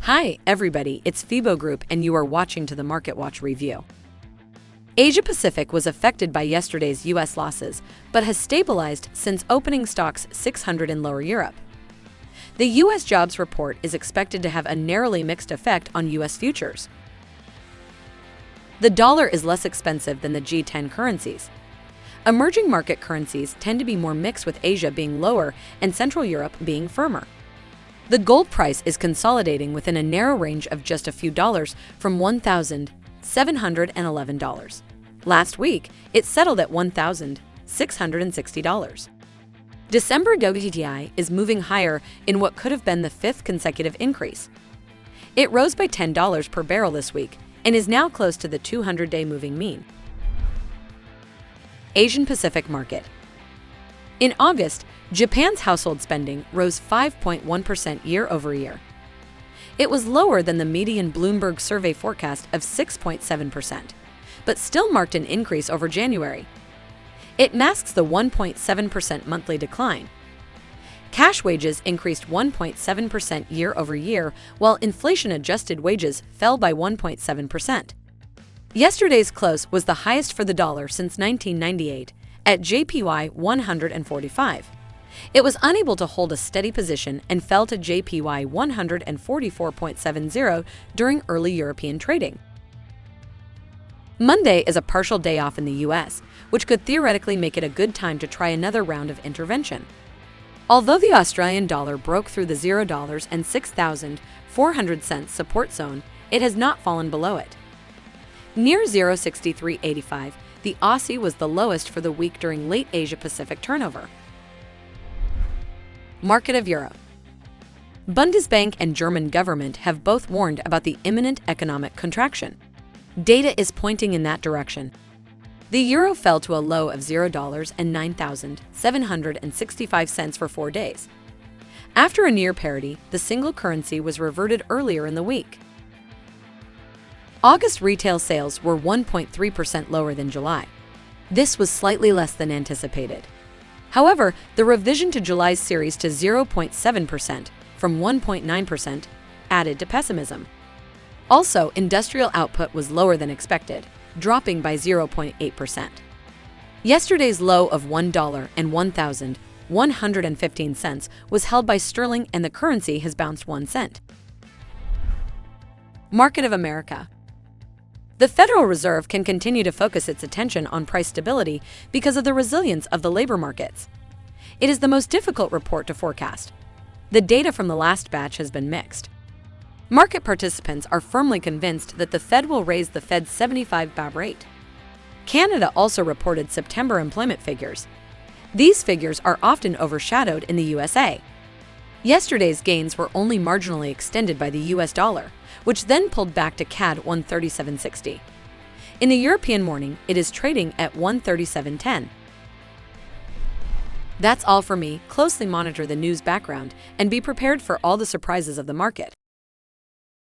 Hi, everybody, it's FIBO Group, and you are watching to the Market Watch review. Asia Pacific was affected by yesterday's U.S. losses, but has stabilized since opening Stoxx 600 in lower Europe. The U.S. jobs report is expected to have a narrowly mixed effect on U.S. futures. The dollar is less expensive than the G10 currencies. Emerging market currencies tend to be more mixed, with Asia being lower and Central Europe being firmer. The gold price is consolidating within a narrow range of just a few dollars from $1,711. Last week, it settled at $1,660. December WTI is moving higher in what could have been the fifth consecutive increase. It rose by $10 per barrel this week and is now close to the 200-day moving mean. Asian Pacific market. In August, Japan's household spending rose 5.1% year-over-year. It was lower than the median Bloomberg survey forecast of 6.7%, but still marked an increase over January. It masks the 1.7% monthly decline. Cash wages increased 1.7% year-over-year, while inflation-adjusted wages fell by 1.7%. Yesterday's close was the highest for the dollar since 1998, at JPY 145. It was unable to hold a steady position and fell to JPY 144.70 during early European trading. Monday is a partial day off in the U.S., which could theoretically make it a good time to try another round of intervention. Although the Australian dollar broke through the $0 and 6,400 cents support zone, it has not fallen below it. Near 0.6385, the Aussie was the lowest for the week during late Asia-Pacific turnover. Market of Europe. Bundesbank and German government have both warned about the imminent economic contraction. Data is pointing in that direction. The euro fell to a low of $0 and 9,765 cents for 4 days. After a near parity, the single currency was reverted earlier in the week. August retail sales were 1.3% lower than July. This was slightly less than anticipated. However, the revision to July's series to 0.7% from 1.9% added to pessimism. Also, industrial output was lower than expected, dropping by 0.8%. Yesterday's low of $1 and 1,115 cents was held by sterling, and the currency has bounced 1 cent. Market of America. The Federal Reserve can continue to focus its attention on price stability because of the resilience of the labor markets. It is the most difficult report to forecast. The data from the last batch has been mixed. Market participants are firmly convinced that the Fed will raise the Fed's 75 bp rate. Canada also reported September employment figures. These figures are often overshadowed in the USA. Yesterday's gains were only marginally extended by the US dollar, which then pulled back to CAD 137.60. In the European morning, it is trading at 137.10. That's all for me. Closely monitor the news background and be prepared for all the surprises of the market.